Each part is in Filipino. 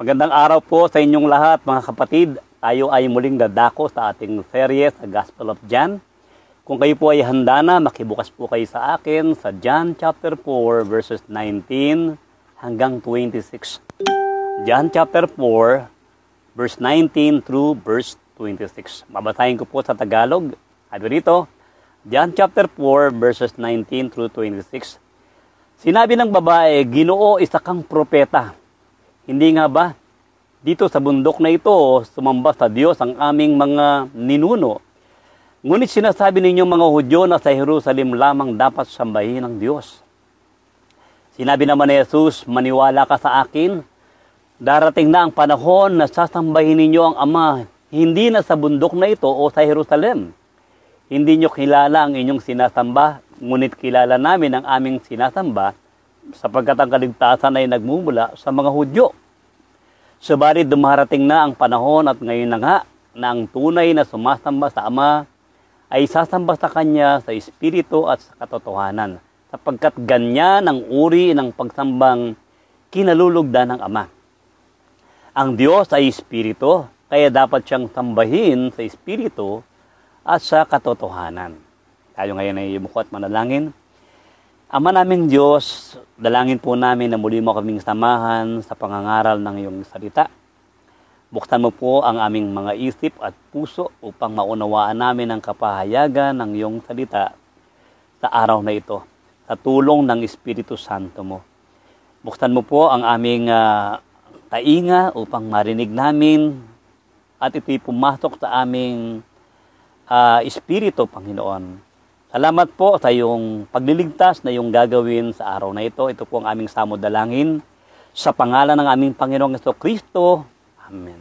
Magandang araw po sa inyong lahat mga kapatid. Tayo ay muling dadako sa ating serye sa Gospel of John. Kung kayo po ay handa na, makibukas po kayo sa akin sa John chapter 4 verses 19 hanggang 26. John chapter 4 verse 19 through verse 26. Babasahin ko po sa Tagalog. Sabi rito, John chapter 4 verses 19 through 26. Sinabi ng babae, Ginoo, isa kang propeta. Hindi nga ba? Dito sa bundok na ito, sumamba sa Diyos ang aming mga ninuno. Ngunit sinasabi ninyo mga Hudyo na sa Jerusalem lamang dapat sambahin ng Diyos. Sinabi naman ni Jesus, maniwala ka sa akin. Darating na ang panahon na sasambahin ninyo ang Ama, hindi na sa bundok na ito o sa Jerusalem. Hindi nyo kilala ang inyong sinasamba, ngunit kilala namin ang aming sinasamba, sapagkat ang kaligtasan ay nagmumula sa mga Hudyo. Subalit dumarating na ang panahon at ngayon na nga na ang tunay na sumasamba sa Ama ay sasamba sa Kanya sa Espiritu at sa katotohanan, sapagkat ganyan ang uri ng pagsambang kinalulugdan ng Ama. Ang Diyos ay Espiritu, kaya dapat siyang sambahin sa Espiritu at sa katotohanan. Tayo ngayon ay yumuko at manalangin. Ama naming Diyos, dalangin po namin na muli mo kaming samahan sa pangangaral ng iyong salita. Buksan mo po ang aming mga isip at puso upang maunawaan namin ang kapahayagan ng iyong salita sa araw na ito, sa tulong ng Espiritu Santo mo. Buksan mo po ang aming tainga upang marinig namin at ito'y pumasok sa aming Espiritu, Panginoon. Salamat po sa iyong pagliligtas na iyong gagawin sa araw na ito. Ito po ang aming samod-dalangin sa pangalan ng aming Panginoong Jesucristo. Amen.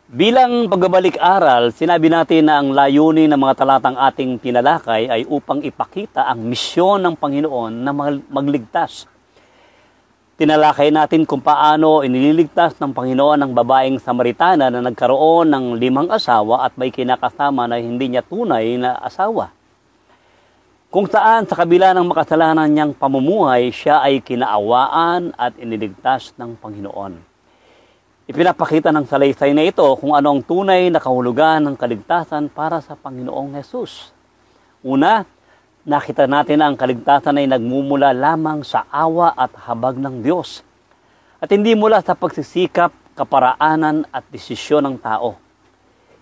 Bilang pagbabalik-aral, sinabi natin na ang layunin ng mga talatang ating tinalakay ay upang ipakita ang misyon ng Panginoon na magligtas. Tinalakay natin kung paano inililigtas ng Panginoon ang babaeng Samaritana na nagkaroon ng 5 asawa at may kinakasama na hindi niya tunay na asawa. Kung saan sa kabila ng makasalanan niyang pamumuhay, siya ay kinaawaan at iniligtas ng Panginoon. Ipinapakita ng salaysay na ito kung ano ang tunay na kahulugan ng kaligtasan para sa Panginoong Hesus. Una, nakita natin na ang kaligtasan ay nagmumula lamang sa awa at habag ng Diyos at hindi mula sa pagsisikap, kaparaanan at desisyon ng tao.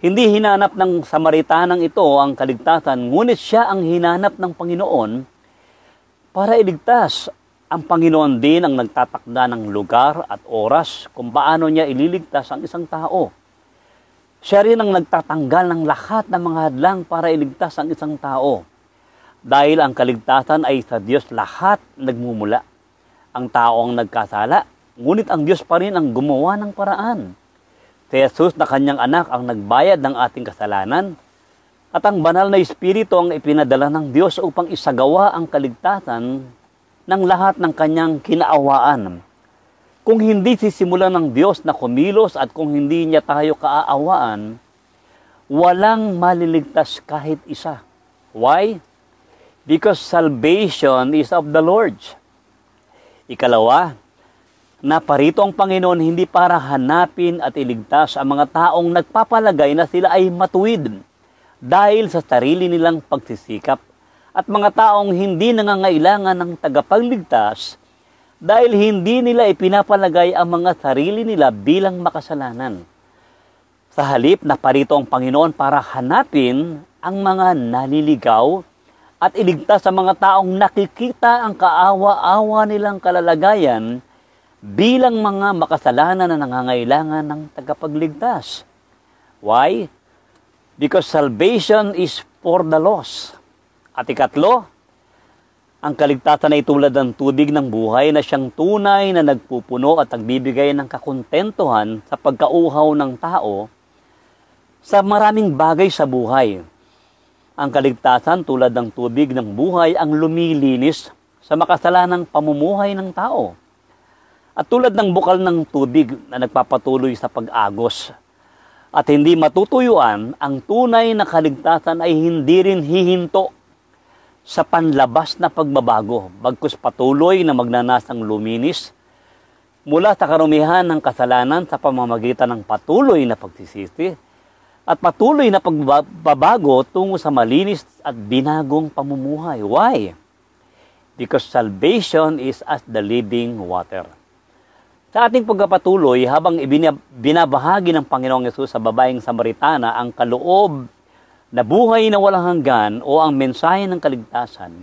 Hindi hinanap ng Samaritanang ito ang kaligtasan, ngunit siya ang hinanap ng Panginoon para iligtas. Ang Panginoon din ang nagtatakda ng lugar at oras kung paano niya ililigtas ang isang tao. Siya rin ang nagtatanggal ng lahat ng mga hadlang para iligtas ang isang tao. Dahil ang kaligtasan ay sa Diyos lahat nagmumula. Ang tao ang nagkasala, ngunit ang Diyos pa rin ang gumawa ng paraan. Si Jesus na kanyang anak ang nagbayad ng ating kasalanan, at ang banal na Espiritu ang ipinadala ng Diyos upang isagawa ang kaligtasan ng lahat ng kanyang kinaawaan. Kung hindi sisimulan ng Diyos na kumilos at kung hindi niya tayo kaaawaan, walang maliligtas kahit isa. Why? Because salvation is of the Lord. Ikalawa, naparito ang Panginoon hindi para hanapin at iligtas ang mga taong nagpapalagay na sila ay matuwid dahil sa sarili nilang pagsisikap at mga taong hindi nangangailangan ng tagapagligtas dahil hindi nila ipinapalagay ang mga sarili nila bilang makasalanan. Sa halip, naparito ang Panginoon para hanapin ang mga naliligaw at iligtas sa mga taong nakikita ang kaawa-awa nilang kalalagayan bilang mga makasalanan na nangangailangan ng tagapagligtas. Why? Because salvation is for the lost. At ikatlo, ang kaligtasan ay tulad ng tubig ng buhay na siyang tunay na nagpupuno at nagbibigay ng kakontentuhan sa pagkauhaw ng tao sa maraming bagay sa buhay. Ang kaligtasan tulad ng tubig ng buhay ang lumilinis sa makasalanang pamumuhay ng tao. At tulad ng bukal ng tubig na nagpapatuloy sa pag-agos at hindi matutuyuan, ang tunay na kaligtasan ay hindi rin hihinto sa panlabas na pagbabago, bagkus patuloy na magnanasang luminis mula sa karumihan ng kasalanan sa pamamagitan ng patuloy na pagsisisi at patuloy na pagbabago tungo sa malinis at binagong pamumuhay. Why? Because salvation is as the living water. Sa ating pagpapatuloy, habang binabahagi ng Panginoong Yesus sa babaeng Samaritana ang kaloob na buhay na walang hanggan o ang mensahe ng kaligtasan,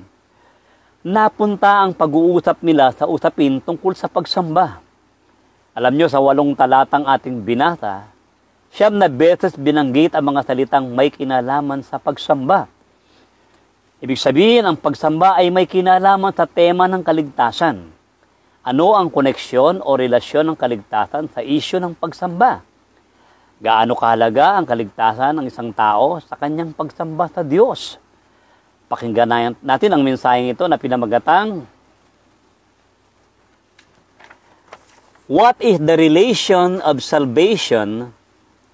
napunta ang pag-uusap nila sa usapin tungkol sa pagsamba. Alam nyo, sa 8 talatang ating binasa, 9 beses binanggit ang mga salitang may kinalaman sa pagsamba. Ibig sabihin, ang pagsamba ay may kinalaman sa tema ng kaligtasan. Ano ang koneksyon o relasyon ng kaligtasan sa isyu ng pagsamba? Gaano kahalaga ang kaligtasan ng isang tao sa kanyang pagsamba sa Diyos? Pakinggan natin ang mensaheng ito na pinamagatang, What is the relation of salvation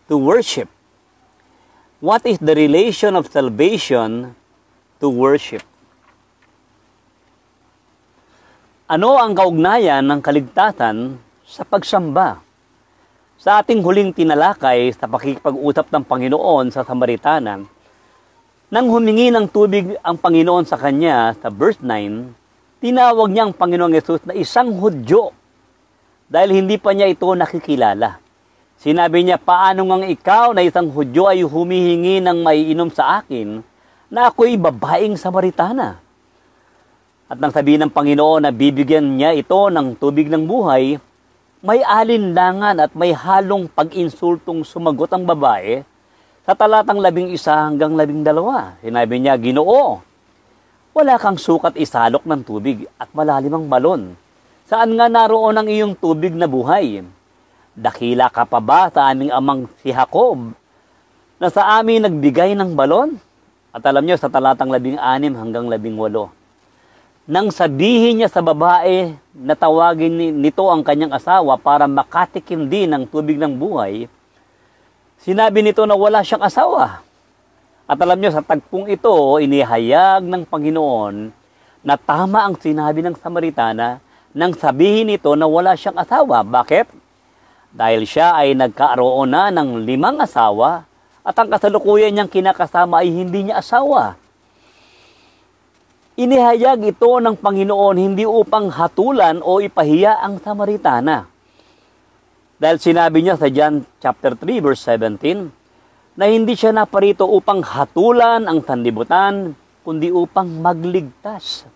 to worship? What is the relation of salvation to worship? Ano ang kaugnayan ng kaligtasan sa pagsamba? Sa ating huling tinalakay sa pakikipag-usap ng Panginoon sa Samaritana, nang humingi ng tubig ang Panginoon sa kanya sa verse 9, tinawag niya ang Panginoong Yesus na isang Hudyo dahil hindi pa niya ito nakikilala. Sinabi niya, paano ngang ikaw na isang Hudyo ay humihingi ng maiinom sa akin na ako'y babaeng Samaritana? At nang sabihin ng Panginoon na bibigyan niya ito ng tubig ng buhay, may alinlangan at may halong pag-insultong sumagot ang babae sa talatang 11 hanggang 12. Sinabi niya, Ginoo, wala kang sukat isalok ng tubig at malalim ang balon. Saan nga naroon ang iyong tubig na buhay? Dakila ka pa ba sa aming amang si Jacob na sa amin nagbigay ng balon? At alam niyo, sa talatang 16 hanggang 18, nang sabihin niya sa babae na tawagin nito ang kanyang asawa para makatikim din ng tubig ng buhay, sinabi nito na wala siyang asawa. At alam niyo, sa tagpong ito, inihayag ng Panginoon na tama ang sinabi ng Samaritana nang sabihin nito na wala siyang asawa. Bakit? Dahil siya ay nagkaroon na ng 5 asawa at ang kasalukuyan niyang kinakasama ay hindi niya asawa. Inihayag ito ng Panginoon hindi upang hatulan o ipahiya ang Samaritana. Dahil sinabi niya sa John chapter 3 verse 17 na hindi siya naparito upang hatulan ang sanlibutan kundi upang magligtas.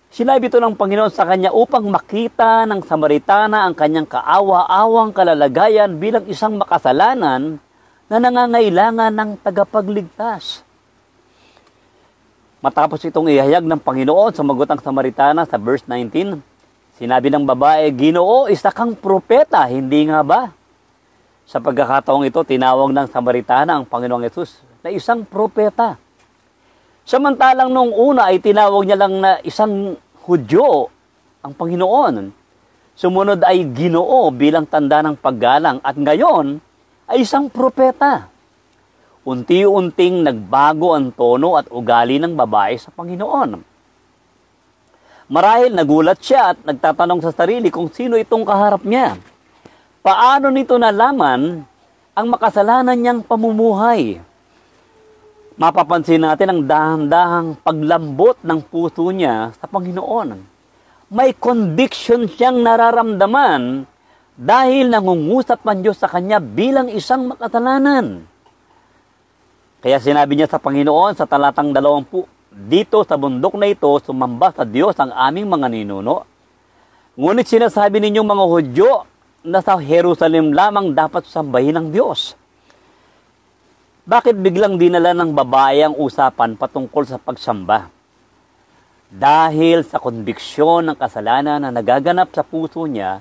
Sinabi ito ng Panginoon sa kanya upang makita ng Samaritana ang kanyang kaawa-awang kalalagayan bilang isang makasalanan na nangangailangan ng tagapagligtas. Matapos itong ihayag ng Panginoon, sumagot ang Samaritana sa verse 19. Sinabi ng babae, Ginoo, isa kang propeta, hindi nga ba? Sa pagkakataong ito, tinawag ng Samaritana ang Panginoong Yesus na isang propeta. Samantalang noong una ay tinawag niya lang na isang Hudyo ang Panginoon. Sumunod ay Ginoo bilang tanda ng paggalang at ngayon ay isang propeta. Unti-unting nagbago ang tono at ugali ng babae sa Panginoon. Marahil nagulat siya at nagtatanong sa sarili kung sino itong kaharap niya. Paano nito nalaman ang makasalanan niyang pamumuhay? Mapapansin natin ang dahan-dahang paglambot ng puso niya sa Panginoon. May conviction siyang nararamdaman dahil nangungusap ang Diyos sa kanya bilang isang makasalanan. Kaya sinabi niya sa Panginoon sa talatang 20, dito sa bundok na ito, sumamba sa Diyos ang aming mga ninuno. Ngunit sinasabi ninyong mga Hudyo na sa Jerusalem lamang dapat sambahin ng Diyos. Bakit biglang dinala ng babae ang usapan patungkol sa pagsamba? Dahil sa konbiksyon ng kasalanan na nagaganap sa puso niya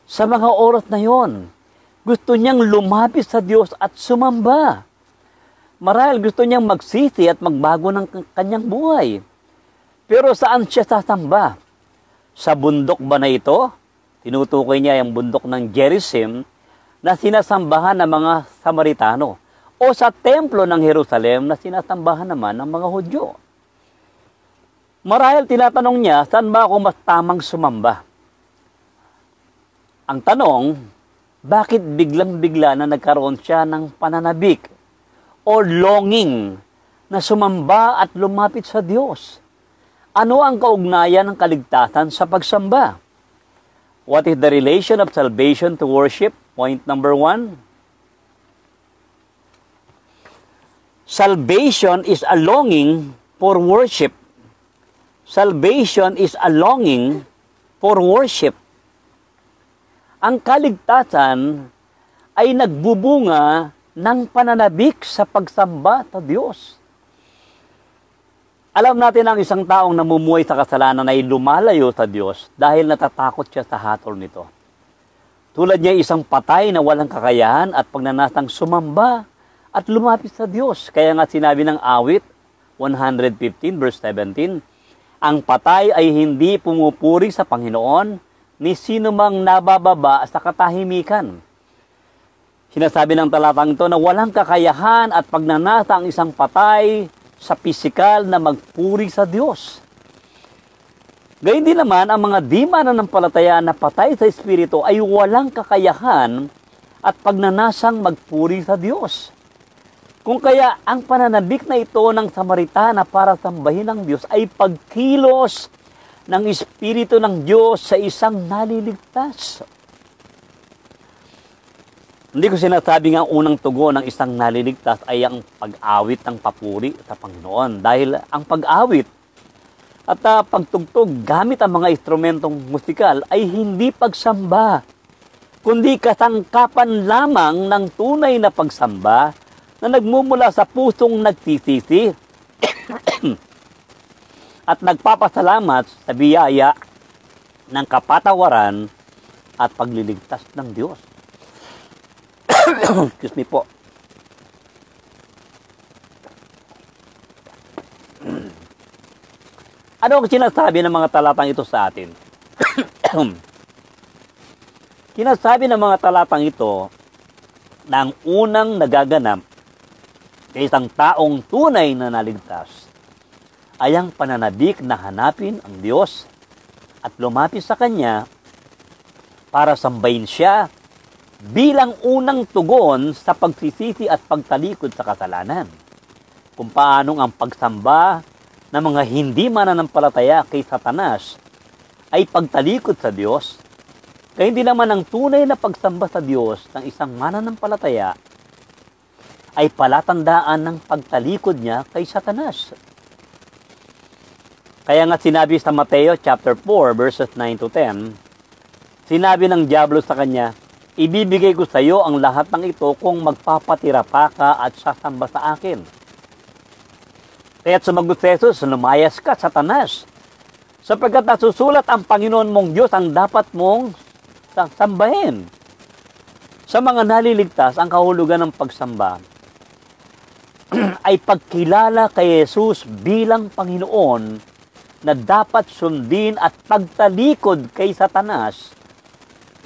sa mga oras na yon. Gusto niyang lumapit sa Diyos at sumamba. Marahil gusto niyang magsisi at magbago ng kanyang buhay. Pero saan siya sasamba? Sa bundok ba na ito? Tinutukoy niya yung bundok ng Gerizim na sinasambahan ng mga Samaritano. O sa templo ng Jerusalem na sinasambahan naman ng mga Hudyo. Marahil tinatanong niya, saan ba ako mas tamang sumamba? Ang tanong, bakit biglang-bigla na nagkaroon siya ng pananabik or longing na sumamba at lumapit sa Diyos? Ano ang kaugnayan ng kaligtasan sa pagsamba? What is the relation of salvation to worship? Point number 1. Salvation is a longing for worship. Salvation is a longing for worship. Ang kaligtasan ay nagbubunga ng pananabik sa pagsamba sa Diyos. Alam natin ang isang taong namumuhay sa kasalanan ay lumalayo sa Diyos dahil natatakot siya sa hatol nito. Tulad niya isang patay na walang kakayahan at pagnanasang sumamba at lumapit sa Diyos. Kaya nga sinabi ng awit 115 verse 17, ang patay ay hindi pumupuri sa Panginoon ni sino mang nabababa sa katahimikan. Sinasabi ng talatang ito na walang kakayahan at pagnanasa ang isang patay sa pisikal na magpuri sa Diyos. Gayun din naman, ang mga di mananampalataya na patay sa Espiritu ay walang kakayahan at pagnanasang magpuri sa Diyos. Kung kaya ang pananabik na ito ng Samaritana para sambahin ang Diyos ay pagkilos ng Espiritu ng Diyos sa isang naliligtas. Hindi ko sinasabing ang unang tugon ng isang naliligtas ay ang pag-awit ng papuri sa Panginoon. Dahil ang pag-awit at pagtugtog gamit ang mga instrumentong musikal ay hindi pagsamba, kundi kasangkapan lamang ng tunay na pagsamba na nagmumula sa pusong nagsisisi at nagpapasalamat sa biyaya ng kapatawaran at pagliligtas ng Diyos. Excuse me po. Ano ang sinasabi ng mga talatang ito sa atin? Sinasabi ng mga talatang ito na ang unang nagaganap sa isang taong tunay na naligtas ay ang pananabik na hanapin ang Diyos at lumapit sa Kanya para sambahin siya bilang unang tugon sa pagsisisi at pagtalikod sa kasalanan. Kung paanong ang pagsamba ng mga hindi mananampalataya kay Satanas ay pagtalikod sa Diyos, kaya hindi naman ang tunay na pagsamba sa Diyos ng isang mananampalataya ay palatandaan ng pagtalikod niya kay Satanas. Kaya nga sinabi sa Mateo chapter 4 verses 9 to 10, sinabi ng diablo sa kanya, ibibigay ko sa iyo ang lahat ng ito kung magpapatira pa ka at sasamba sa akin. Kaya't sumagot si Jesus, lumayas ka, Satanas, sapagkat nasusulat ang Panginoon mong Diyos ang dapat mong sambahin. Sa mga naliligtas, ang kahulugan ng pagsamba ay pagkilala kay Jesus bilang Panginoon na dapat sundin at pagtalikod kay Satanas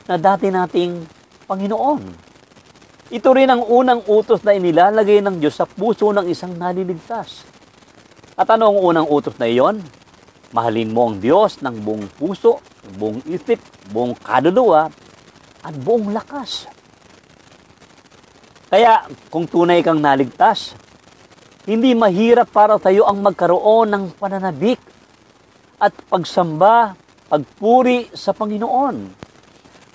na dati nating Panginoon. Ito rin ang unang utos na inilalagay ng Diyos sa puso ng isang naliligtas. At ano ang unang utos na iyon? Mahalin mo ang Diyos ng buong puso, buong isip, buong kaluluwa, at buong lakas. Kaya kung tunay kang naligtas, hindi mahirap para sa iyo ang magkaroon ng pananabik at pagsamba, pagpuri sa Panginoon.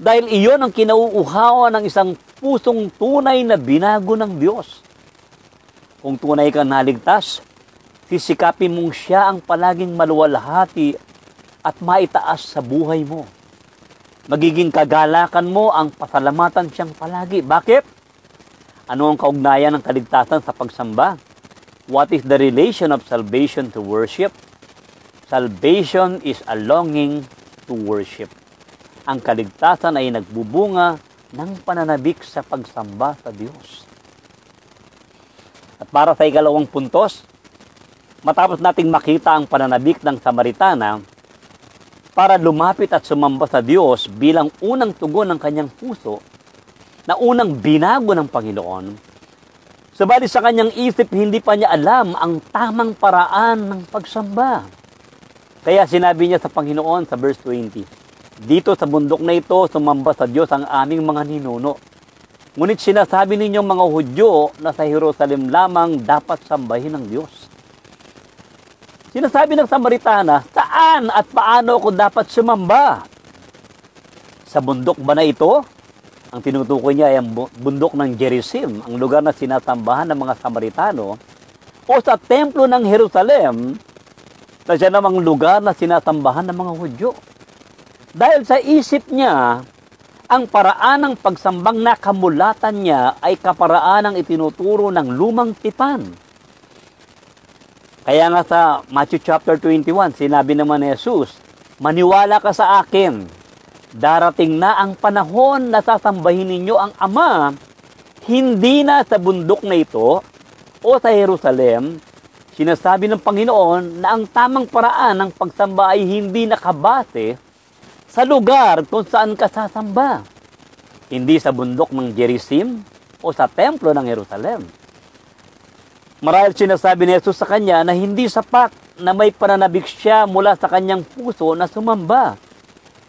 Dahil iyon ang kinauuhawan ng isang pusong tunay na binago ng Diyos. Kung tunay kang naligtas, sisikapin mong siya ang palaging maluwalhati at maitaas sa buhay mo. Magiging kagalakan mo ang pasalamatan siyang palagi. Bakit? Ano ang kaugnayan ng kaligtasan sa pagsamba? What is the relation of salvation to worship? Salvation is a longing to worship. Ang kaligtasan ay nagbubunga ng pananabik sa pagsamba sa Diyos. At para sa ikalawang puntos, matapos nating makita ang pananabik ng Samaritana para lumapit at sumamba sa Diyos bilang unang tugon ng kanyang puso na unang binago ng Panginoon, subalit sa kanyang isip hindi pa niya alam ang tamang paraan ng pagsamba. Kaya sinabi niya sa Panginoon sa verse 20, Dito sa bundok na ito, sumamba sa Diyos ang aming mga ninuno. Ngunit sinasabi ninyong mga Hudyo na sa Jerusalem lamang dapat sambahin ng Diyos. Sinasabi ng Samaritana, saan at paano ako dapat sumamba? Sa bundok ba na ito? Ang tinutukoy niya ay ang bundok ng Gerizim, ang lugar na sinasambahan ng mga Samaritano, o sa templo ng Jerusalem, na siya namang lugar na sinasambahan ng mga Hudyo. Dahil sa isip niya, ang paraan ng pagsambang nakamulatan niya ay kaparaan ng itinuturo ng lumang tipan. Kaya nga sa Matthew chapter 21, sinabi naman ni Jesus, maniwala ka sa akin, darating na ang panahon na sasambahin ninyo ang Ama, hindi na sa bundok na ito o sa Jerusalem. Sinasabi ng Panginoon na ang tamang paraan ng pagsamba ay hindi nakabase sa lugar kung saan ka sasamba. Hindi sa bundok ng Gerizim o sa templo ng Jerusalem. Marahil sinasabi ni Jesus sa kanya na hindi sapat na may pananabik siya mula sa kanyang puso na sumamba,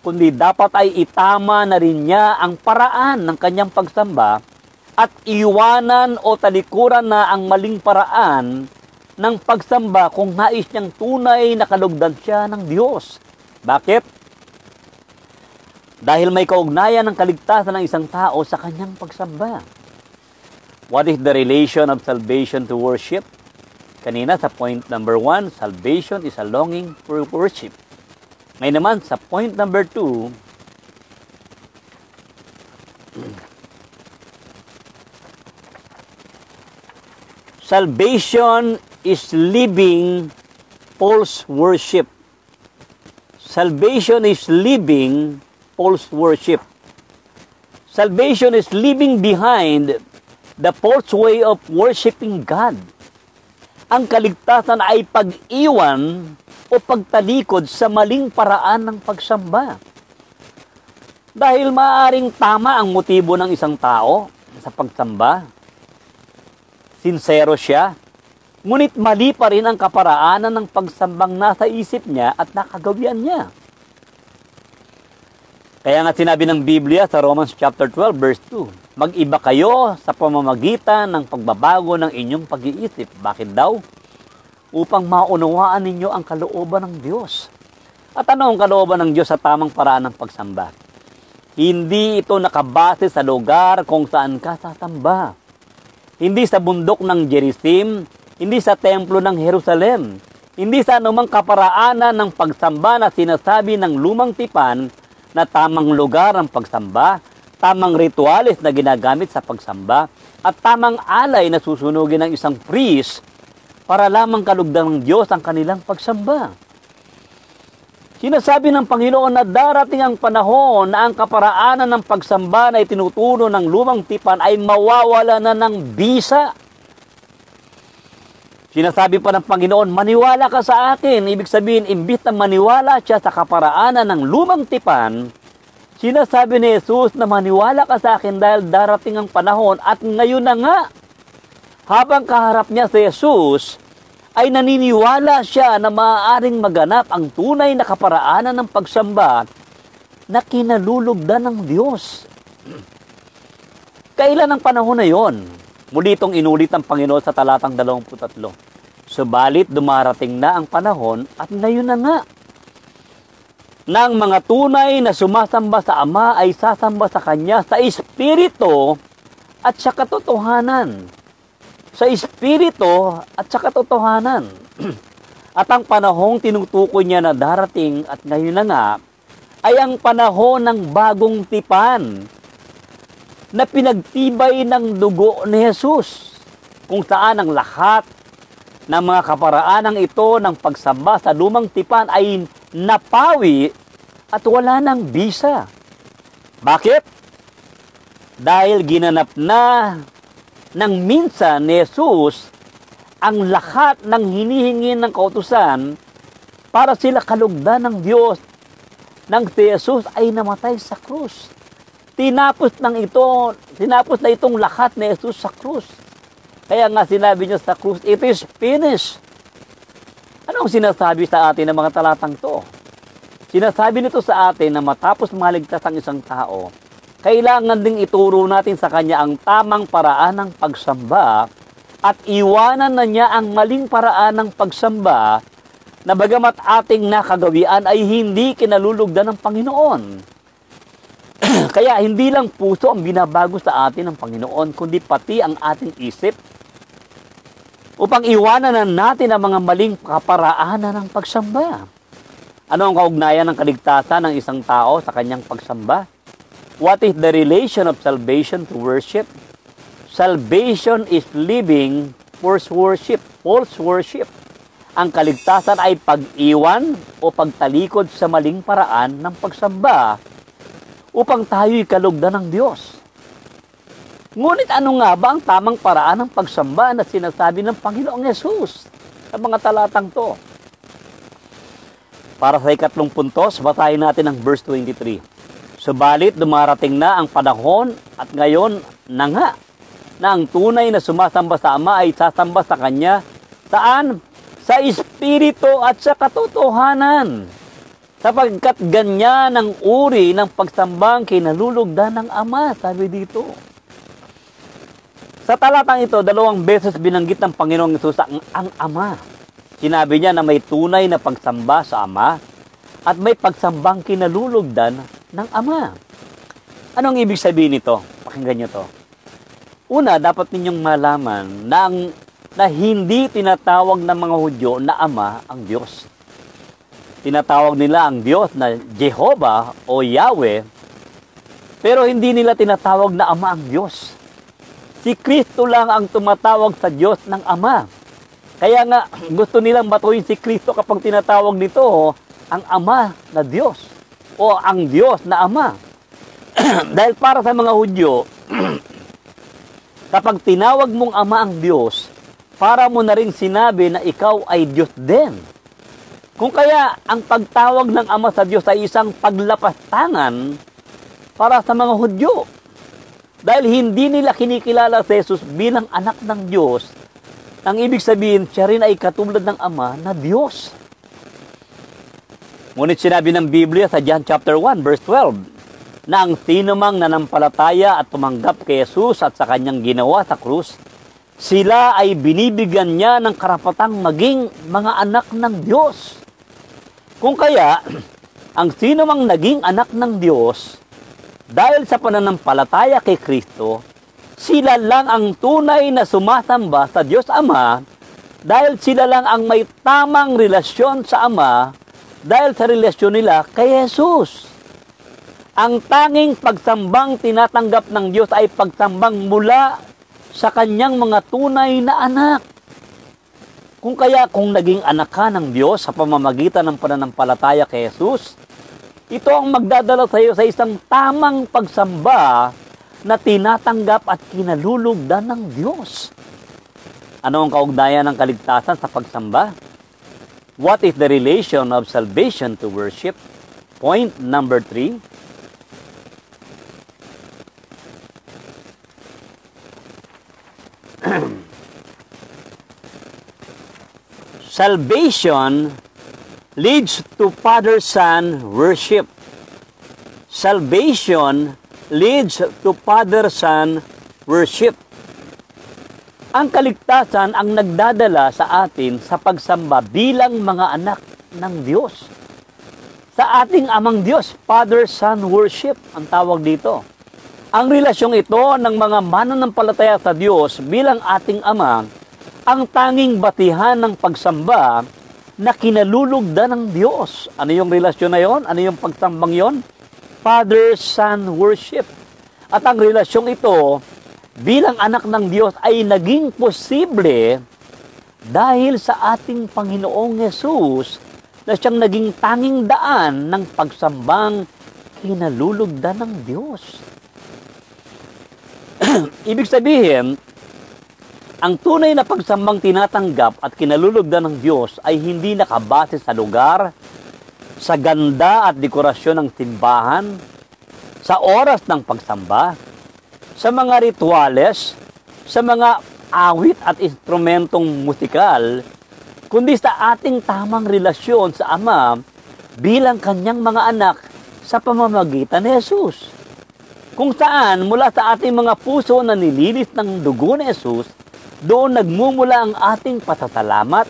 kundi dapat ay itama na rin niya ang paraan ng kanyang pagsamba at iwanan o talikuran na ang maling paraan ng pagsamba kung nais niyang tunay na kalugdan siya ng Diyos. Bakit? Dahil may kaugnayan ng kaligtasan ng isang tao sa kanyang pagsamba. What is the relation of salvation to worship? Kanina sa point number 1, salvation is a longing for worship. Ngayon naman sa point number 2, salvation is living false worship. Salvation is living false worship. Salvation is leaving behind the false way of worshiping God. Ang kaligtasan ay pag-iwan o pagtalikod sa maling paraan ng pagsamba. Dahil maaaring tama ang motibo ng isang tao sa pagsamba. Sincero siya, ngunit mali pa rin ang kaparaanan ng pagsambang nasa isip niya at nakagawian niya. Kaya nga sinabi ng Biblia sa Romans chapter 12 verse 2, mag-iba kayo sa pamamagitan ng pagbabago ng inyong pag-iisip. Bakit daw? Upang maunawaan ninyo ang kalooban ng Diyos. At ano ang kalooban ng Diyos sa tamang paraan ng pagsamba? Hindi ito nakabase sa lugar kung saan ka sasamba. Hindi sa bundok ng Gerizim, hindi sa templo ng Jerusalem, hindi sa anumang kaparaanan ng pagsamba na sinasabi ng lumang tipan na tamang lugar ang pagsamba, tamang ritualis na ginagamit sa pagsamba, at tamang alay na susunugin ng isang priest para lamang kalugdan ng Diyos ang kanilang pagsamba. Sinasabi ng Panginoon na darating ang panahon na ang kaparaanan ng pagsamba na itinuturo ng lumang tipan ay mawawala na ng bisa. Sinasabi pa ng Panginoon, maniwala ka sa akin. Ibig sabihin, imbis na maniwala siya sa kaparaanan ng lumang tipan, sinasabi ni Jesus na maniwala ka sa akin dahil darating ang panahon at ngayon na nga. Habang kaharap niya si Jesus, ay naniniwala siya na maaaring maganap ang tunay na kaparaanan ng pagsamba na kinalulugdan ng Diyos. Kailan ang panahon na yon? Muli itong inulit ang Panginoon sa talatang 23. Subalit dumarating na ang panahon at ngayon na nga. Nang mga tunay na sumasamba sa Ama ay sasamba sa Kanya sa Espiritu at sa katotohanan. Sa Espiritu at sa katotohanan. At ang panahong tinutukoy niya na darating at ngayon na nga ay ang panahon ng bagong tipan na pinagtibay ng dugo ni Jesus, kung saan ang lahat ng mga kaparaanang ito ng pagsamba sa lumang tipan ay napawi at wala ng bisa. Bakit? Dahil ginanap na ng minsan ni Jesus ang lahat ng hinihingi ng kautusan para sila kalugdan ng Diyos nang si Jesus ay namatay sa krus. Tinapos na itong lahat ni Jesus sa krus. Kaya nga sinabi niya sa krus, it is finished. Ano ang sinasabi sa atin ng mga talatang to? Sinasabi nito sa atin na matapos maligtas ang isang tao, kailangan ding ituro natin sa kanya ang tamang paraan ng pagsamba at iwanan na niya ang maling paraan ng pagsamba na bagamat ating nakagawian ay hindi kinalulugdan ng Panginoon. Kaya hindi lang puso ang binabago sa atin ng Panginoon, kundi pati ang ating isip upang iwanan na natin ang mga maling kaparaanan ng pagsamba. Ano ang kaugnayan ng kaligtasan ng isang tao sa kanyang pagsamba? What is the relation of salvation to worship? Salvation is living false worship. Ang kaligtasan ay pag-iwan o pagtalikod sa maling paraan ng pagsamba upang tayo'y kalugdan ng Diyos. Ngunit ano nga ba ang tamang paraan ng pagsamba na sinasabi ng Panginoong Yesus sa mga talatang to? Para sa ikatlong puntos, basahin natin ang verse 23. Subalit dumarating na ang panahon at ngayon na nga na ang tunay na sumasamba sa Ama ay sasamba sa Kanya. Saan? Sa Espiritu at sa katotohanan. Sapagkat ganyan ang uri ng pagsambang kinalulugdan ng Ama, sabi dito. Sa talatang ito, 2 beses binanggit ng Panginoong Hesus ang Ama. Sinabi niya na may tunay na pagsamba sa Ama at may pagsambang kinalulugdan ng Ama. Anong ibig sabihin nito? Pakinggan niyo to. Una, dapat ninyong malaman na hindi tinatawag ng mga Hudyo na Ama ang Diyos. Tinatawag nila ang Diyos na Jehovah o Yahweh, pero hindi nila tinatawag na Ama ang Diyos. Si Kristo lang ang tumatawag sa Diyos ng Ama. Kaya nga, gusto nilang batuhin si Kristo kapag tinatawag nito ang Ama na Diyos o ang Diyos na Ama. Dahil para sa mga Hudyo, kapag tinawag mong Ama ang Diyos, para mo na rin sinabi na ikaw ay Diyos din. Kung kaya ang pagtawag ng Ama sa Diyos ay isang paglapastangan para sa mga Hudyo. Dahil hindi nila kinikilala si Jesus bilang anak ng Diyos, ang ibig sabihin, siya rin ay katulad ng Ama na Diyos. Ngunit sinabi ng Biblia sa John chapter 1, verse 12, na ang sinumang nanampalataya at tumanggap kay Jesus at sa kanyang ginawa sa krus, sila ay binibigyan niya ng karapatang maging mga anak ng Diyos. Kung kaya, ang sinumang naging anak ng Diyos, dahil sa pananampalataya kay Kristo, sila lang ang tunay na sumasamba sa Diyos Ama dahil sila lang ang may tamang relasyon sa Ama dahil sa relasyon nila kay Jesus. Ang tanging pagsambang tinatanggap ng Diyos ay pagsambang mula sa kanyang mga tunay na anak. Kung naging anak ka ng Diyos sa pamamagitan ng pananampalataya kay Jesus, ito ang magdadala sa iyo sa isang tamang pagsamba na tinatanggap at kinalulugdan ng Diyos. Ano ang kaugnayan ng kaligtasan sa pagsamba? What is the relation of salvation to worship? Point number 3. Salvation leads to Father-Son worship. Salvation leads to Father-Son worship. Ang kaligtasan ang nagdadala sa atin sa pagsamba bilang mga anak ng Diyos. Sa ating amang Diyos, Father-Son worship ang tawag dito. Ang relasyong ito ng mga mananampalataya sa Diyos bilang ating Ama, ang tanging batihan ng pagsamba na kinalulugdan ng Diyos. Ano yung relasyon na yon? Ano yung pagsambang yon? Father-Son worship. At ang relasyong ito, bilang anak ng Diyos, ay naging posible dahil sa ating Panginoong Yesus na siyang naging tanging daan ng pagsambang kinalulugdan ng Diyos. Ibig sabihin, ang tunay na pagsambang tinatanggap at kinalulugdan ng Diyos ay hindi nakabase sa lugar, sa ganda at dekorasyon ng simbahan, sa oras ng pagsamba, sa mga rituales, sa mga awit at instrumentong musikal, kundi sa ating tamang relasyon sa Ama bilang kanyang mga anak sa pamamagitan ni Jesus. Kung saan mula sa ating mga puso na nilinis ng dugo ni Jesus, doon nagmumula ang ating pasasalamat,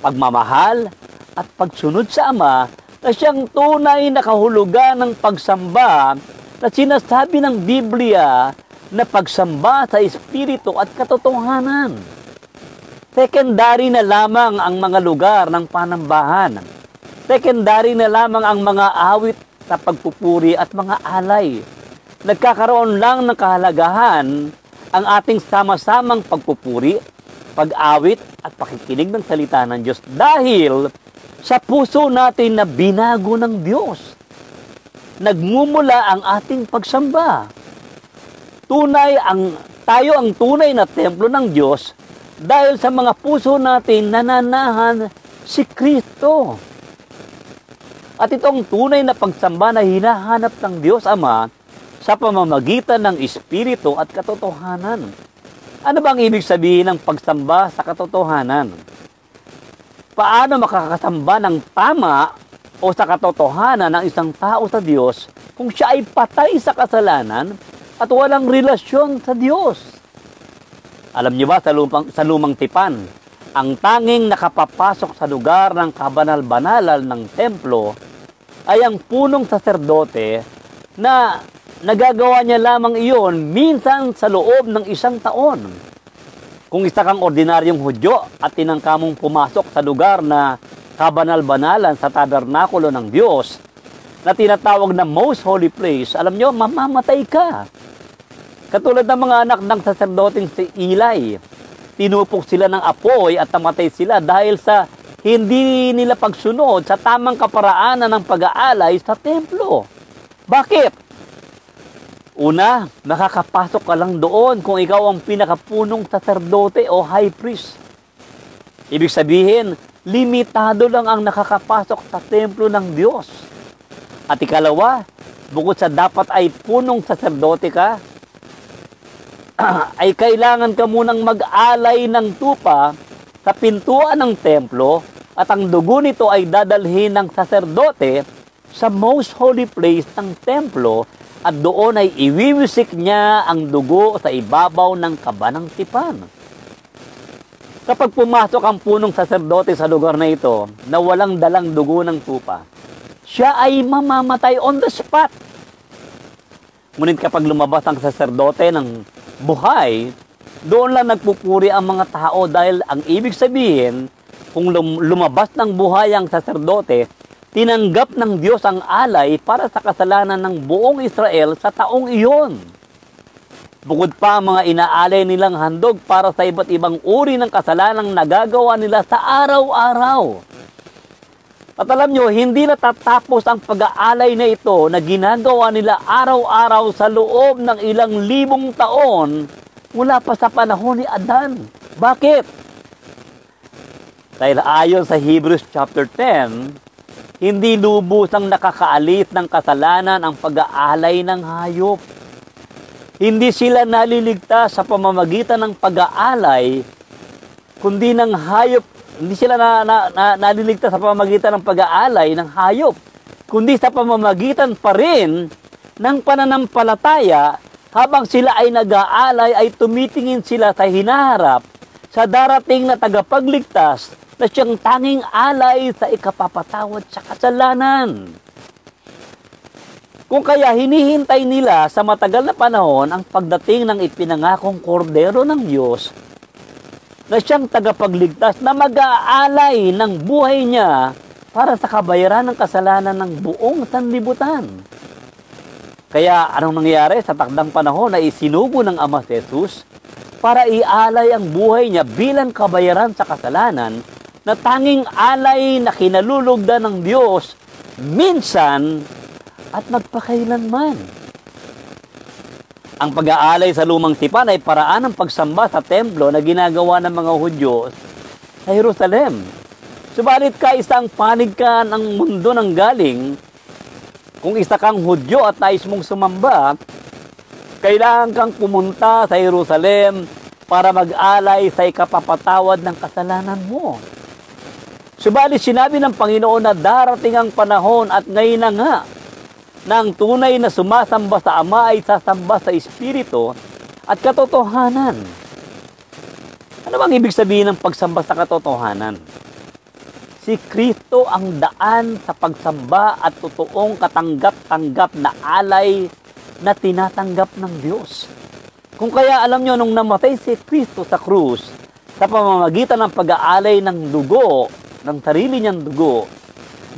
pagmamahal at pagsunod sa Ama na siyang tunay na kahulugan ng pagsamba na sinasabi ng Biblia na pagsamba sa Espiritu at katotohanan. Secondary na lamang ang mga lugar ng panambahan. Secondary na lamang ang mga awit sa pagpupuri at mga alay. Nagkakaroon lang ng kahalagahan ang ating sama-samang pagpupuri, pag-awit at pakikinig ng salita ng Diyos dahil sa puso natin na binago ng Diyos. Nagmumula ang ating pagsamba. Tayo ang tunay na templo ng Diyos dahil sa mga puso natin nananahan si Kristo. At itong tunay na pagsamba na hinahanap ng Diyos Ama sa pamamagitan ng Espiritu at katotohanan. Ano bang ibig sabihin ng pagsamba sa katotohanan? Paano makakasamba ng tama o sa katotohanan ng isang tao sa Diyos kung siya ay patay sa kasalanan at walang relasyon sa Diyos? Alam niyo ba sa lumang tipan, ang tanging nakapapasok sa lugar ng kabanal-banalan ng templo ay ang punong saserdote na nagagawa niya lamang iyon minsan sa loob ng 1 taon. Kung isa kang ordinaryong Hudyo at tinangka mong pumasok sa lugar na kabanal-banalan sa tabernakulo ng Diyos na tinatawag na most holy place, alam nyo, mamamatay ka. Katulad ng mga anak ng saserdoteng si Eli, tinupok sila ng apoy at namatay sila dahil sa hindi nila pagsunod sa tamang kaparaanan ng pag-aalay sa templo. Bakit? Una, nakakapasok ka lang doon kung ikaw ang pinakapunong saserdote o high priest. Ibig sabihin, limitado lang ang nakakapasok sa templo ng Diyos. At ikalawa, bukod sa dapat ay punong saserdote ka, ay kailangan ka munang mag-alay ng tupa sa pintuan ng templo at ang dugo nito ay dadalhin ng saserdote sa most holy place ng templo at doon ay iwiwisik niya ang dugo sa ibabaw ng kabanang tipan. Kapag pumasok ang punong saserdote sa lugar na ito na walang dalang dugo ng tupa, siya ay mamamatay on the spot. Ngunit kapag lumabas ang saserdote ng buhay, doon lang nagpupuri ang mga tao dahil ang ibig sabihin, kung lumabas ng buhay ang saserdote, tinanggap ng Diyos ang alay para sa kasalanan ng buong Israel sa taong iyon. Bukod pa ang mga inaalay nilang handog para sa iba't ibang uri ng kasalanang nagagawa nila sa araw-araw. At alam nyo, hindi natatapos ang pag-aalay na ito na ginagawa nila araw-araw sa loob ng ilang libong taon mula pa sa panahon ni Adan. Bakit? Dahil ayon sa Hebrews chapter 10, hindi lubusang nakakaalis ng kasalanan ang pag-aalay ng hayop. Hindi sila naliligtas sa pamamagitan ng pag-aalay, kundi ng hayop. Hindi sila naliligtas sa pamamagitan ng pag-aalay ng hayop, kundi sa pamamagitan pa rin ng pananampalataya. Habang sila ay nag-aalay, ay tumitingin sila sa hinaharap sa darating na tagapagligtas na siyang tanging alay sa ikapapatawad sa kasalanan. Kung kaya hinihintay nila sa matagal na panahon ang pagdating ng ipinangakong kordero ng Diyos na siyang tagapagligtas na mag-aalay ng buhay niya para sa kabayaran ng kasalanan ng buong sanlibutan. Kaya anong nangyari sa takdang panahon na isinugo ng Ama si Jesus para ialay ang buhay niya bilang kabayaran sa kasalanan na tanging alay na kinalulugdan ng Diyos minsan at magpakailanman. Ang pag-aalay sa lumang tipan ay paraan ng pagsamba sa templo na ginagawa ng mga Hudyo sa Jerusalem. Subalit kaisa ang panig ka ng mundo ng galing, kung isa kang Hudyo at nais mong sumamba, kailangan kang pumunta sa Jerusalem para mag-alay sa ikapapatawad ng kasalanan mo. Subalit sinabi ng Panginoon na darating ang panahon at ngayon na nga na ang tunay na sumasamba sa Ama ay sasamba sa Espiritu at katotohanan. Ano bang ibig sabihin ng pagsamba sa katotohanan? Si Kristo ang daan sa pagsamba at totoong katanggap-tanggap na alay na tinatanggap ng Diyos. Kung kaya alam nyo, nung namatay si Kristo sa krus, sa pamamagitan ng pag-aalay ng dugo, ng sarili niyang dugo,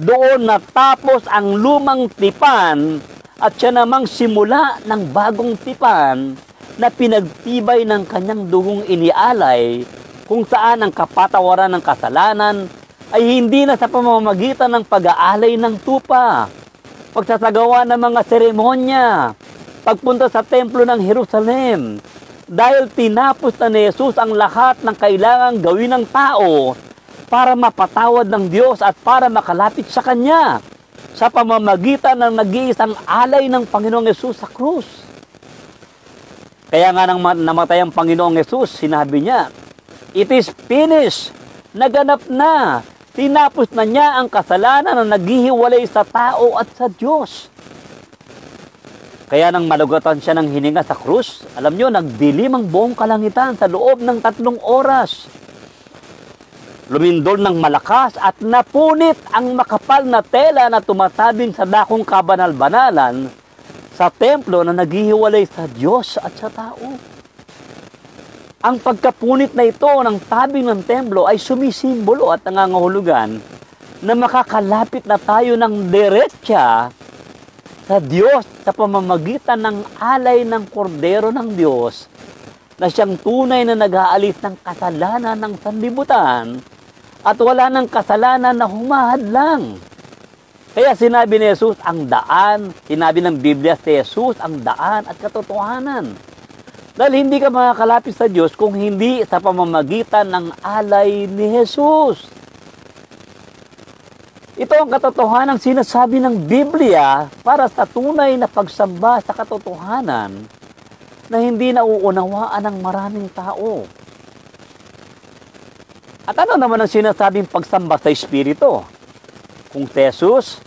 doon natapos ang lumang tipan at siya namang simula ng bagong tipan na pinagtibay ng kanyang dugong inialay, kung saan ang kapatawaran ng kasalanan ay hindi na sa pamamagitan ng pag-aalay ng tupa, pagsasagawa ng mga seremonya, pagpunta sa templo ng Jerusalem, dahil tinapos na ni Jesus ang lahat ng kailangang gawin ng tao para mapatawad ng Diyos at para makalapit sa Kanya sa pamamagitan ng nag-iisang alay ng Panginoong Yesus sa krus. Kaya nga nang namatay ang Panginoong Yesus, sinabi niya, "It is finished." Naganap na. Tinapos na niya ang kasalanan na naghihiwalay sa tao at sa Diyos. Kaya nang malugatan siya ng hininga sa krus, alam niyo, nagdilim ang buong kalangitan sa loob ng 3 oras. Lumindol ng malakas at napunit ang makapal na tela na tumatabing sa dakong kabanal-banalan sa templo na naghihiwalay sa Diyos at sa tao. Ang pagkapunit na ito ng tabing ng templo ay sumisimbolo at nangangahulugan na makakalapit na tayo ng diretsa sa Diyos sa pamamagitan ng alay ng kordero ng Diyos na siyang tunay na nag-aalis ng kasalanan ng sanlibutan at wala ng kasalanan na humahadlang. Kaya sinabi ni Jesus ang daan, sinabi ng Biblia si Jesus ang daan at katotohanan. Dahil hindi ka makakalapit sa Diyos kung hindi sa pamamagitan ng alay ni Jesus. Ito ang katotohanan sinasabi ng Biblia para sa tunay na pagsamba sa katotohanan na hindi nauunawaan ng maraming tao. At ano naman ang sinasabing pagsamba sa Espiritu? Kung Jesus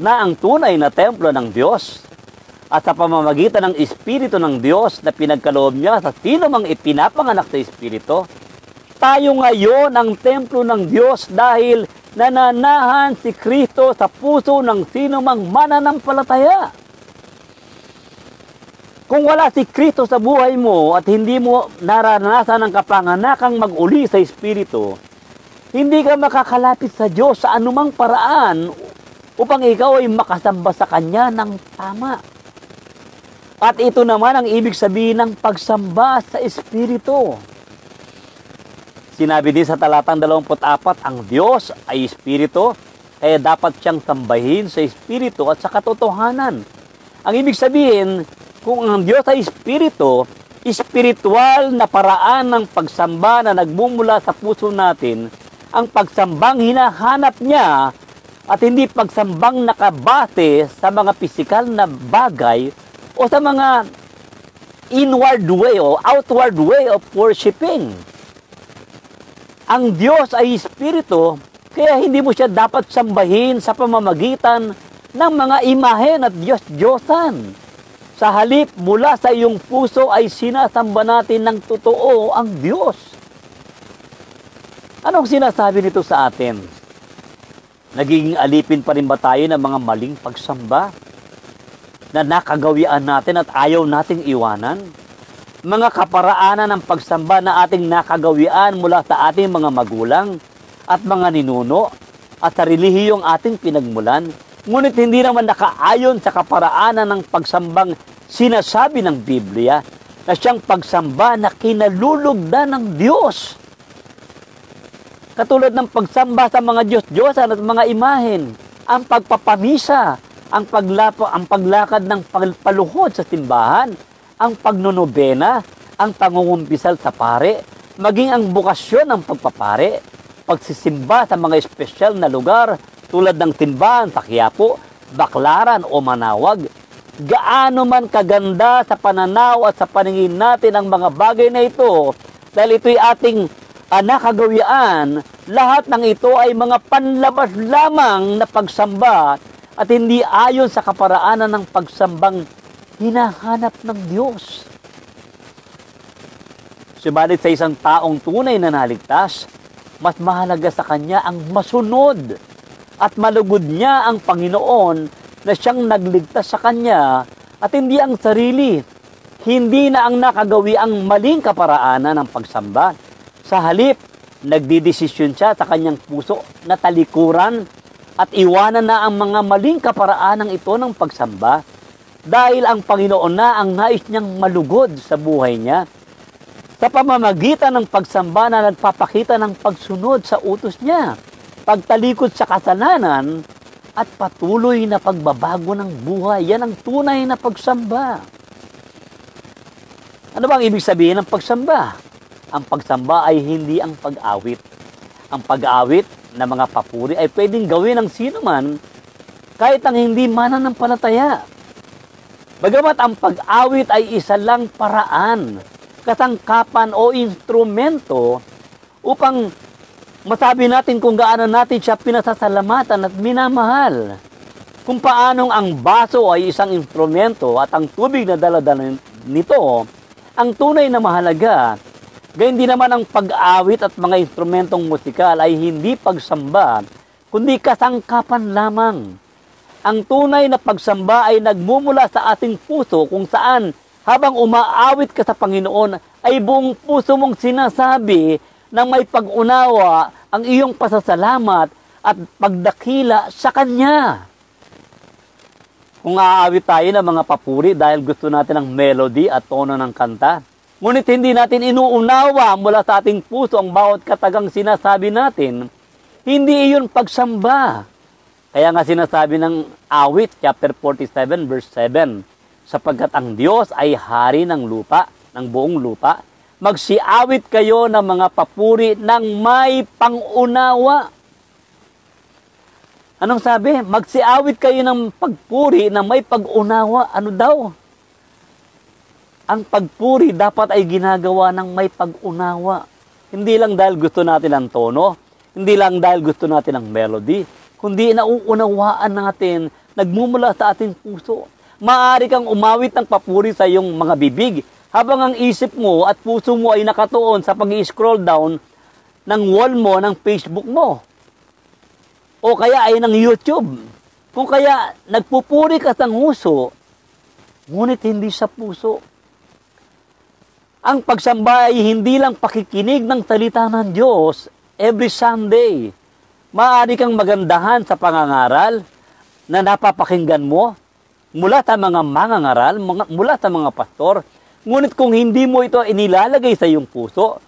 na ang tunay na templo ng Diyos at sa pamamagitan ng Espiritu ng Diyos na pinagkaloob niya sa sino mang ipinapanganak sa Espiritu, tayo ngayon ang templo ng Diyos dahil nananahan si Kristo sa puso ng sino mang mananampalataya. Kung wala si Kristo sa buhay mo at hindi mo naranasan ang kapanganakang mag-uli sa Espiritu, hindi ka makakalapit sa Diyos sa anumang paraan upang ikaw ay makasamba sa Kanya ng tama. At ito naman ang ibig sabihin ng pagsamba sa Espiritu. Sinabi din sa talatang 24, ang Diyos ay Espiritu, kaya dapat siyang sambahin sa Espiritu at sa katotohanan. Ang ibig sabihin, kung ang Diyos ay Espiritu, espiritual na paraan ng pagsamba na nagmumula sa puso natin, ang pagsambang hinahanap niya at hindi pagsambang nakabase sa mga pisikal na bagay o sa mga inward way o outward way of worshiping. Ang Diyos ay Espiritu, kaya hindi mo siya dapat sambahin sa pamamagitan ng mga imahen at Diyos-Diyosan. Sa halip, mula sa iyong puso ay sinasamba natin ng totoo ang Diyos. Anong sinasabi nito sa atin? Nagiging alipin pa rin ba tayo ng mga maling pagsamba na nakagawian natin at ayaw nating iwanan? Mga kaparaanan ng pagsamba na ating nakagawian mula sa ating mga magulang at mga ninuno at sa relihiyong ating pinagmulan, ngunit hindi naman nakaayon sa kaparaanan ng pagsambang sinasabi ng Biblia na siyang pagsamba na kinalulugdan ng Diyos. Katulad ng pagsamba sa mga Diyos-Diyosan at mga imahen, ang pagpapamisa, ang paglakad ng paluhod sa simbahan, ang pagnonobena, ang pangungumpisal sa pare, maging ang bukasyon ng pagpapare, pagsisimba sa mga espesyal na lugar tulad ng timbahan sa Quiapo, Baclaran o Manawag. Gaano man kaganda sa pananaw at sa paningin natin ang mga bagay na ito, dahil ito'y ating nakagawian, lahat ng ito ay mga panlabas lamang na pagsamba at hindi ayon sa kaparaanan ng pagsambang hinahanap ng Diyos. Subalit sa isang taong tunay na naligtas, mas mahalaga sa kanya ang masunod at malugod niya ang Panginoon na siyang nagligtas sa kanya at hindi ang sarili. Hindi na ang nakagawi ang maling kaparaanan ng pagsamba. Sa halip, nagdidesisyon siya sa kanyang puso na talikuran at iwanan na ang mga maling kaparaanan ito ng pagsamba dahil ang Panginoon na ang nais niyang malugod sa buhay niya sa pamamagitan ng pagsamba na nagpapakita ng pagsunod sa utos niya, pagtalikod sa kasalanan, at patuloy na pagbabago ng buhay. Yan ang tunay na pagsamba. Ano bang ibig sabihin ng pagsamba? Ang pagsamba ay hindi ang pag-awit. Ang pag-awit na mga papuri ay pwedeng gawin ng sino man kahit ang hindi mananampalataya. Bagamat ang pag-awit ay isa lang paraan, kasangkapan o instrumento upang masabi natin kung gaano natin siya pinasasalamatan at minamahal. Kung paanong ang baso ay isang instrumento at ang tubig na daladala nito ang tunay na mahalaga, gayon din naman ang pag-awit at mga instrumentong musikal ay hindi pagsamba, kundi kasangkapan lamang. Ang tunay na pagsamba ay nagmumula sa ating puso kung saan habang umaawit ka sa Panginoon ay buong puso mong sinasabi na may pag-unawa ang iyong pasasalamat at pagdakila sa Kanya. Kung aawit tayo ng mga papuri dahil gusto natin ng melody at tono ng kanta, ngunit hindi natin inuunawa mula sa ating puso ang bawat katagang sinasabi natin, hindi iyon pagsamba. Kaya nga sinasabi ng awit, chapter 47, verse 7, sapagkat ang Diyos ay hari ng lupa, ng buong lupa, magsiawit kayo ng mga papuri ng may pangunawa. Anong sabi? Magsiawit kayo ng pagpuri na may pag-unawa. Ano daw? Ang pagpuri dapat ay ginagawa ng may pag-unawa. Hindi lang dahil gusto natin ang tono, hindi lang dahil gusto natin ang melody, kundi nauunawaan natin, nagmumula sa ating puso. Maaari kang umawit ng papuri sa iyong mga bibig habang ang isip mo at puso mo ay nakatuon sa pag-i-scroll down ng wall mo ng Facebook mo. O kaya ay ng YouTube. Kung kaya nagpupuri ka sa nguso, ngunit hindi sa puso. Ang pagsamba ay hindi lang pakikinig ng salita ng Diyos every Sunday. Maaari kang magandahan sa pangangaral na napapakinggan mo mula sa mga mangangaral, mula sa mga pastor. Ngunit kung hindi mo ito inilalagay sa iyong puso,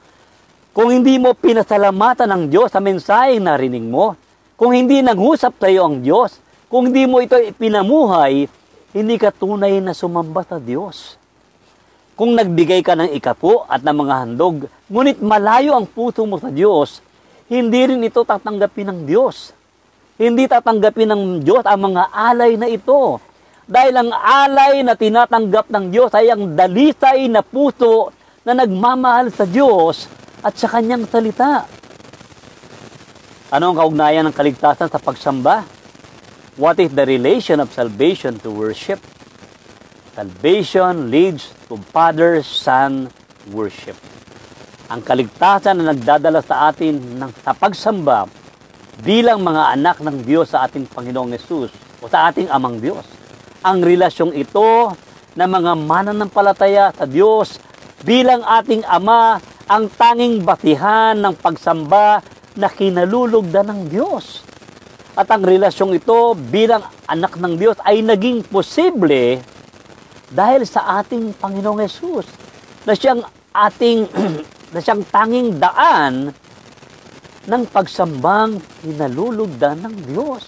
kung hindi mo pinasalamatan ng Diyos sa mensaheng narinig mo, kung hindi naghusap sa iyo ang Diyos, kung hindi mo ito pinamuhay, hindi ka tunay na sumamba sa Diyos. Kung nagbigay ka ng ikapo at ng mga handog, ngunit malayo ang puso mo sa Diyos, hindi rin ito tatanggapin ng Diyos. Hindi tatanggapin ng Diyos ang mga alay na ito. Dahil ang alay na tinatanggap ng Diyos ay ang dalisay na puso na nagmamahal sa Diyos at sa Kanyang salita. Ano ang kaugnayan ng kaligtasan sa pagsamba? What is the relation of salvation to worship? Salvation leads to Father-Son worship. Ang kaligtasan na nagdadala sa atin sa pagsamba bilang mga anak ng Diyos sa ating Panginoong Yesus o sa ating Amang Diyos. Ang relasyong ito na mga mananampalataya sa Diyos bilang ating Ama ang tanging basihan ng pagsamba na kinalulugdan ng Diyos. At ang relasyong ito bilang anak ng Diyos ay naging posible dahil sa ating Panginoong Yesus na siyang na siyang tanging daan ng pagsambang kinalulugdan ng Diyos.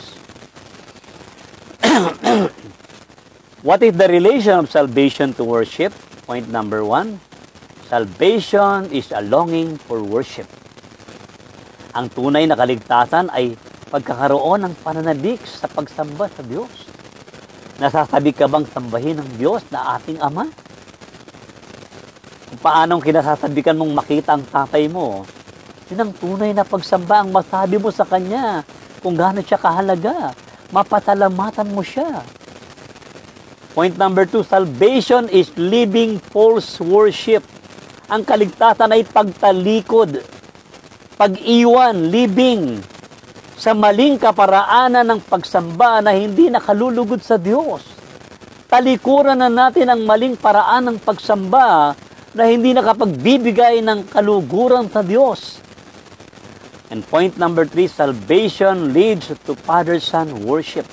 What is the relation of salvation to worship? Point number 1. Salvation is a longing for worship. Ang tunay na kaligtasan ay pagkakaroon ng pananabik sa pagsamba sa Diyos. Nasasabi ka bang sambahin ng Diyos na ating Ama? Kung paanong kinasasabikan mong makita ang tatay mo, Yun ang tunay na pagsamba, ang masabi mo sa Kanya kung gaano siya kahalaga. Mapasalamatan mo siya. Point number 2, salvation is leaving false worship. Ang kaligtasan ay pagtalikod, pag-iwan, living sa maling kaparaanan ng pagsamba na hindi nakalulugod sa Diyos. Talikuran na natin ang maling paraan ng pagsamba na hindi nakapagbibigay ng kaluguran sa Diyos. And point number 3, salvation leads to Father-Son worship.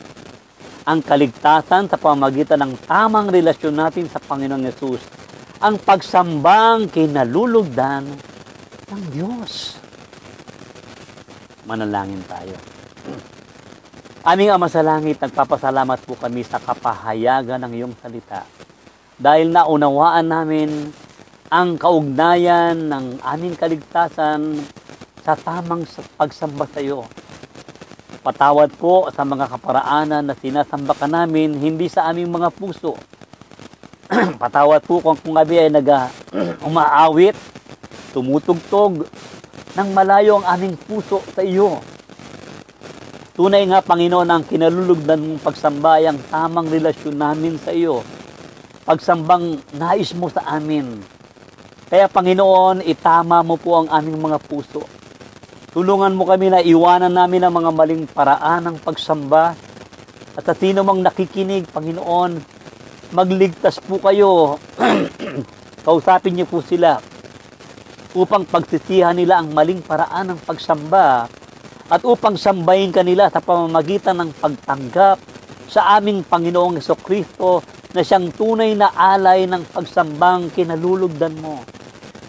Ang kaligtasan sa pamamagitan ng tamang relasyon natin sa Panginoong Yesus, ang pagsambang kinalulugdan ng Diyos. Manalangin tayo. Aming Ama sa Langit, nagpapasalamat po kami sa kapahayagan ng iyong salita. Dahil naunawaan namin ang kaugnayan ng aming kaligtasan sa tamang pagsamba sa iyo. Patawad po sa mga kaparaanan na sinasamba ka namin, hindi sa aming mga puso. Patawad po kung kami ay umaawit, tumutugtog, nang malayo ang aming puso sa iyo. Tunay nga, Panginoon, ang kinalulugdan mong pagsamba ay ang tamang relasyon namin sa iyo. Pagsambang nais mo sa amin. Kaya, Panginoon, itama mo po ang aming mga puso. Tulungan mo kami na iwanan namin ang mga maling paraan ng pagsamba. At sa sino mang nakikinig, Panginoon, magligtas po kayo. Kausapin niyo po sila upang pagsisihan nila ang maling paraan ng pagsamba at upang sambahin kanila sa pamamagitan ng pagtanggap sa aming Panginoong Jesucristo na siyang tunay na alay ng pagsambang kinalulugdan mo.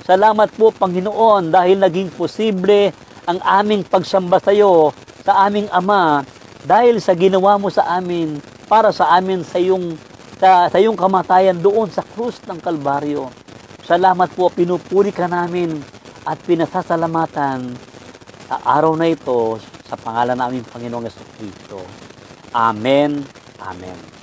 Salamat po, Panginoon, dahil naging posible ang aming pagsamba sa iyo, sa aming Ama, dahil sa ginawa mo sa amin, para sa amin sa iyong kamatayan doon sa krus ng Kalbaryo. Salamat po, pinupuri ka namin at pinasasalamatan sa araw na ito sa pangalan namin Panginoong Jesucristo. Amen. Amen.